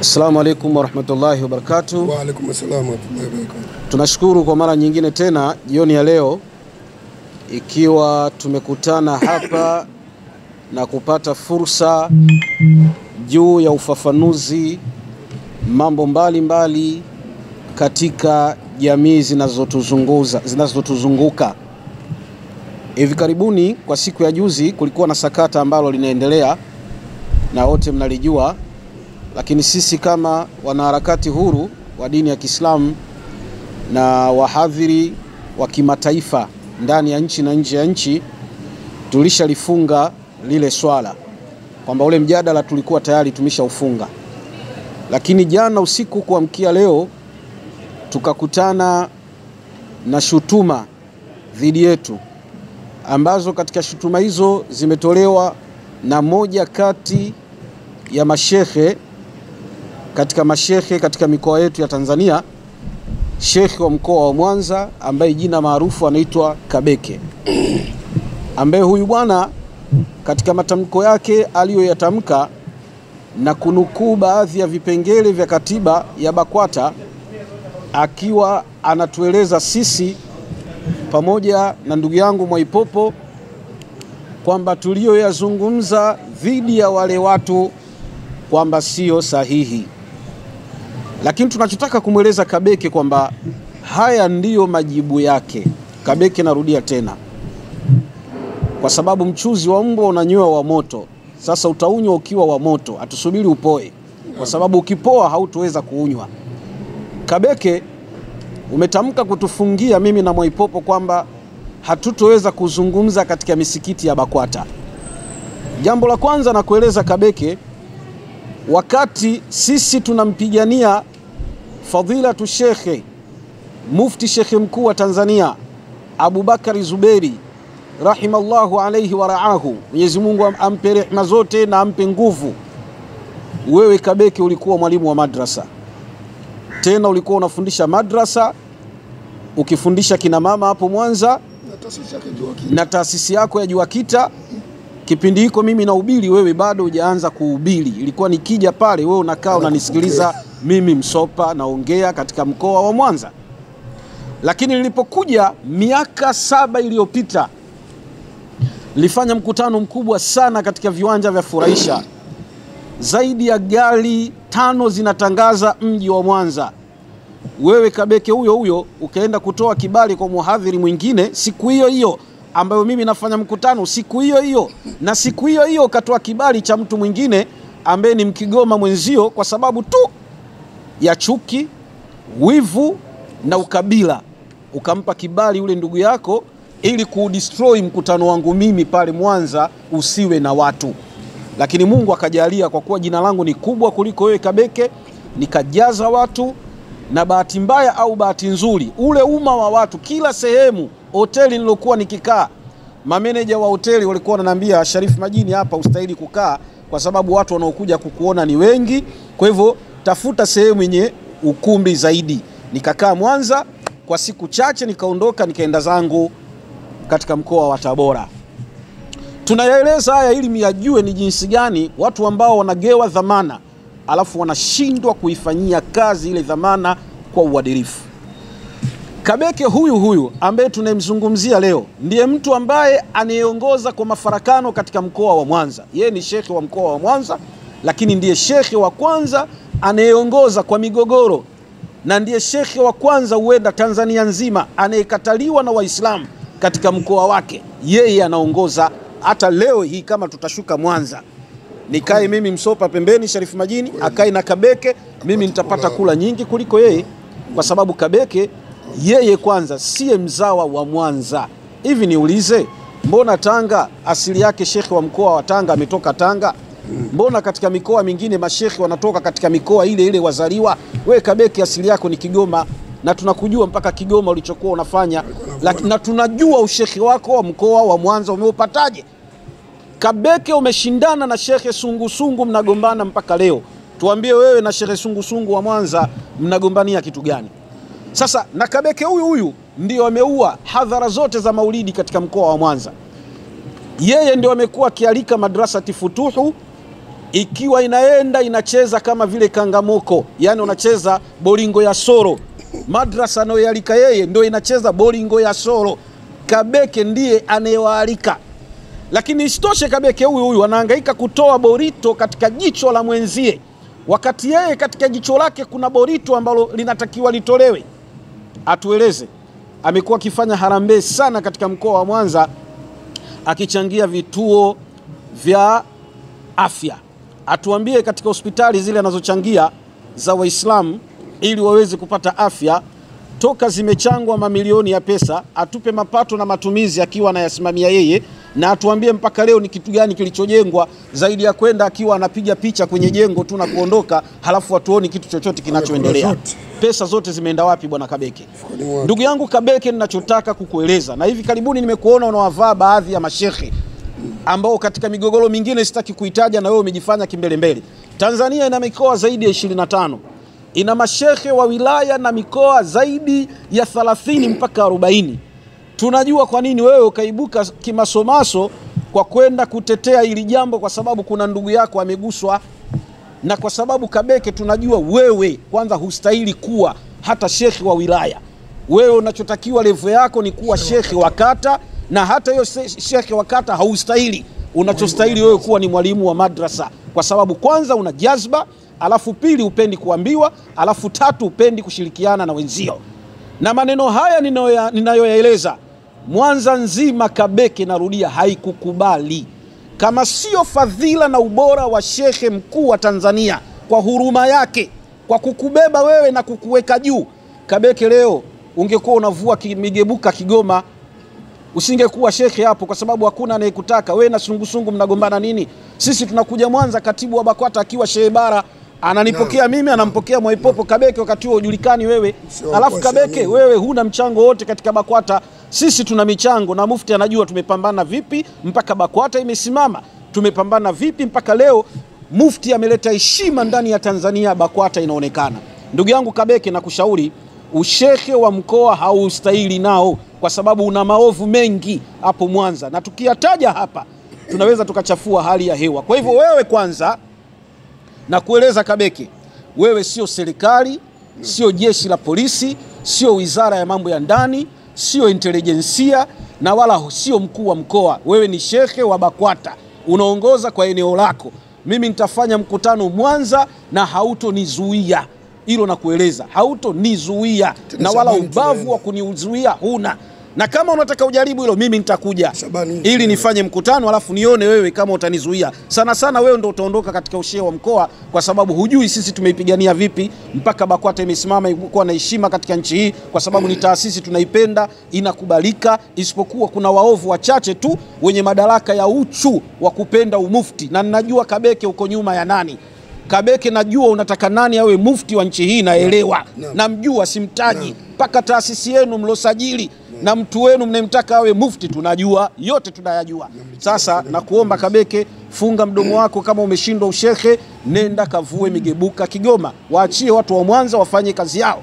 Assalamu alaikum warahmatullahi wabarakatuh. Wa alaikum assalam warahmatullahi wabarakatuh. Tunashukuru kwa mara nyingine tena jioni ya leo, ikiwa tumekutana hapa na kupata fursa juu ya ufafanuzi mambo mbalimbali katika jamii zinazotuzunguka. Hivi karibuni kwa siku ya juzi kulikuwa na sakata ambalo linaendelea na wote mnalijua, lakini sisi kama wanaharakati huru wa dini ya Kiislamu na wahadhiri wa kimataifa ndani ya nchi na nje ya nchi tulishalifunga lile swala, kwamba ule mjadala tulikuwa tayari tumeshaufunga. Lakini jana usiku kuamkia leo tukakutana na shutuma dhidi yetu, ambazo katika shutuma hizo zimetolewa na moja kati ya mashehe katika mikoa yetu ya Tanzania, shekhi wa mkoa wa Mwanza ambaye jina maarufu anaitwa Kabeke, ambaye huyu bwana katika matamko yake aliyoyatamka na kunukuu baadhi ya vipengele vya katiba ya BAKWATA, akiwa anatueleza sisi pamoja na ndugu yangu Mwaipopo kwamba tulioyazungumza dhidi ya wale watu kwamba sio sahihi. Lakini tunachotaka kumweleza Kabeke kwamba haya ndiyo majibu yake. Kabeke, narudia tena, kwa sababu mchuzi wa mbwa unanywewa wa moto. Sasa utaunywa ukiwa wa moto, atusubiri upoe, kwa sababu ukipoa hautoweza kuunywa. Kabeke, umetamka kutufungia mimi na Mwaipopo kwamba hatutoweza kuzungumza katika misikiti ya BAKWATA. Jambo la kwanza na kueleza Kabeke, wakati sisi tunampigania fadhilatu shekhe mufti shekhe mkuu wa Tanzania Abubakari Zuberi rahimallahu alayhi wa raahu, Mwenyezi Mungu ampe rehema zote na ampe nguvu, wewe Kabeke ulikuwa mwalimu wa madrasa, tena ulikuwa unafundisha madrasa ukifundisha kina mama hapo Mwanza na taasisi yako ya Juakita. Kipindi hiko mimi na ubili, wewe bado hujaanza kuhubiri. Ilikuwa nikija pale wewe unakaa unanisikiliza mimi Msopa naongea katika mkoa wa Mwanza. Lakini nilipokuja miaka 7 iliyopita, nilifanya mkutano mkubwa sana katika viwanja vya Furahisha. Zaidi ya gari 5 zinatangaza mji wa Mwanza. Wewe Kabeke huyo ukaenda kutoa kibali kwa muhadhiri mwingine siku hiyo ambayo mimi nafanya mkutano siku hiyo, na siku hiyo ukatoa kibali cha mtu mwingine ambaye ni Mkigoma mwenzio, kwa sababu tu ya chuki, wivu na ukabila. Ukampa kibali yule ndugu yako ili kudestroy mkutano wangu mimi pale Mwanza usiwe na watu. Lakini Mungu akajalia, kwa kuwa jina langu ni kubwa kuliko wewe Kabeke, nikajaza watu. Na bahati mbaya au bahati nzuri, ule umma wa watu kila sehemu, hoteli nilokuwa nikikaa, mameneja wa hoteli walikuwa wananiambia, Sharif Majini, hapa ustahili kukaa kwa sababu watu wanaokuja kukuona ni wengi, kwa hivyo tafuta sehemu yenye ukumbi zaidi. Nikakaa Mwanza kwa siku chache, nikaondoka nikaenda zangu katika mkoa wa Tabora. Tunayaeleza haya ili miyajue ni jinsi gani watu ambao wanagewa dhamana alafu wanashindwa kuifanyia kazi ile dhamana kwa uadilifu. Kabeke huyu ambaye tunamzungumzia leo ndiye mtu ambaye anayeongoza kwa mafarakano katika mkoa wa Mwanza. Yeye ni shekhe wa mkoa wa Mwanza, lakini ndiye shekhe wa kwanza anayeongoza kwa migogoro, na ndiye shekhe wa kwanza huenda Tanzania nzima anayekataliwa na Waislamu katika mkoa wake. Yeye anaongoza. Hata leo hii kama tutashuka Mwanza, nikae mimi Msopa pembeni, Sharif Majini akae na Kabeke, mimi nitapata kula nyingi kuliko yeye, kwa sababu Kabeke yeye kwanza siye mzawa wa Mwanza. Hivi niulize, mbona Tanga asili yake shekhe wa mkoa wa Tanga ametoka Tanga? Mbona katika mikoa mingine mashekhe wanatoka katika mikoa ile wazaliwa? We Kabeke asili yako ni Kigoma, na tunakujua mpaka Kigoma ulichokuwa unafanya, na tunajua ushekhe wako wa mkoa wa Mwanza umeupataje. Kabeke umeshindana na shekhe Sungusungu, mnagombana mpaka leo. Tuambie wewe na shekhe Sungusungu wa Mwanza mnagombania kitu gani? Sasa na Kabeke huyu ndio ameua hadhara zote za maulidi katika mkoa wa Mwanza. Yeye ndio amekuwa akialika madrasa Tifutuhu ikiwa inaenda inacheza kama vile kangamoko, yani unacheza bolingo ya soro. Madrasa anayoalika yeye ndio inacheza bolingo ya soro. Kabeke ndiye anayewaalika. Lakini isitoshe Kabeke huyu anahangaika kutoa borito katika jicho la mwenzie, wakati yeye katika jicho lake kuna borito ambalo linatakiwa litolewe. Atueleze, amekuwa akifanya harambee sana katika mkoa wa Mwanza, akichangia vituo vya afya. Atuambie katika hospitali zile anazochangia za Waislamu ili waweze kupata afya, toka zimechangwa mamilioni ya pesa, atupe mapato na matumizi akiwa anayasimamia yeye, na atuambie mpaka leo ni kitu gani kilichojengwa zaidi ya kwenda akiwa anapiga picha kwenye jengo tu na kuondoka, halafu hatuoni kitu chochote kinachoendelea. Pesa zote zimeenda wapi bwana Kabeke? Ndugu yangu Kabeke, ninachotaka kukueleza, na hivi karibuni nimekuona unawavaa baadhi ya mashekhe ambao katika migogoro mingine sitaki kuitaja na wewe umejifanya kimbelembele. Tanzania ina mikoa zaidi ya 25. Ina mashekhe wa wilaya na mikoa zaidi ya 30 mpaka 40. Tunajua kwa nini wewe ukaibuka kimasomaso kwa kwenda kutetea hili jambo, kwa sababu kuna ndugu yako ameguswa. Na kwa sababu Kabeke, tunajua wewe kwanza hustahili kuwa hata shekhi wa wilaya. Wewe unachotakiwa level yako ni kuwa shekhi wa kata, na hata hiyo shekhi wa kata haustahili. Unachostahili wewe kuwa ni mwalimu wa madrasa, kwa sababu kwanza una jazba, alafu pili upendi kuambiwa, alafu tatu upendi kushirikiana na wenzio. Na maneno haya ninayoyaeleza Mwanza nzima Kabeke, narudia, haikukubali. Kama sio fadhila na ubora wa shekhe mkuu wa Tanzania kwa huruma yake, kwa kukubeba wewe na kukuweka juu, Kabeke leo ungekuwa unavua migebuka Kigoma, usingekuwa shekhe hapo, kwa sababu hakuna anayekutaka wewe. Na sungusungu mnagombana nini? Sisi tunakuja Mwanza, katibu wa BAKWATA akiwa Shehe Bara ananipokea mimi, anampokea Mwaipopo. Kabeke wakati huo hujulikani wewe. Alafu Kabeke wewe huna mchango wote katika BAKWATA. Sisi tuna michango na mufti anajua tumepambana vipi mpaka BAKWATA imesimama, tumepambana vipi mpaka leo mufti ameleta heshima ndani ya Tanzania, BAKWATA inaonekana. Ndugu yangu Kabeke, nakushauri ushekhe wa mkoa haustahili nao, kwa sababu una maovu mengi hapo Mwanza, na tukiyataja hapa tunaweza tukachafua hali ya hewa. Kwa hivyo wewe kwanza, na kueleza Kabeke, wewe sio serikali, sio jeshi la polisi, sio wizara ya mambo ya ndani, sio intelijensia, na wala sio mkuu wa mkoa. Wewe ni shekhe wa BAKWATA, unaongoza kwa eneo lako. Mimi nitafanya mkutano Mwanza na hautonizuia. Hilo na kueleza, hautonizuia, na wala ubavu wa kunizuia huna. Na kama unataka ujaribu hilo, mimi nitakuja ili nifanye mkutano, alafu nione wewe kama utanizuia. Sana sana wewe ndo utaondoka katika ushehe wa mkoa, kwa sababu hujui sisi tumeipigania vipi mpaka BAKWATA imesimama ikuwa na heshima katika nchi hii, kwa sababu ni taasisi tunaipenda, inakubalika. Isipokuwa kuna waovu wachache tu wenye madaraka ya uchu wa kupenda umufti, na ninajua Kabeke uko nyuma ya nani. Kabeke, najua unataka nani awe mufti wa nchi hii, naelewa. Namjua, simtaji, mpaka taasisi yenu mlosajili na mtu wenu mnemtaka awe mufti tunajua, yote tunayajua. Sasa nakuomba Kabeke, funga mdomo wako. Kama umeshindwa ushekhe, nenda kavue migebuka Kigoma, waachie watu wa Mwanza wafanye kazi yao.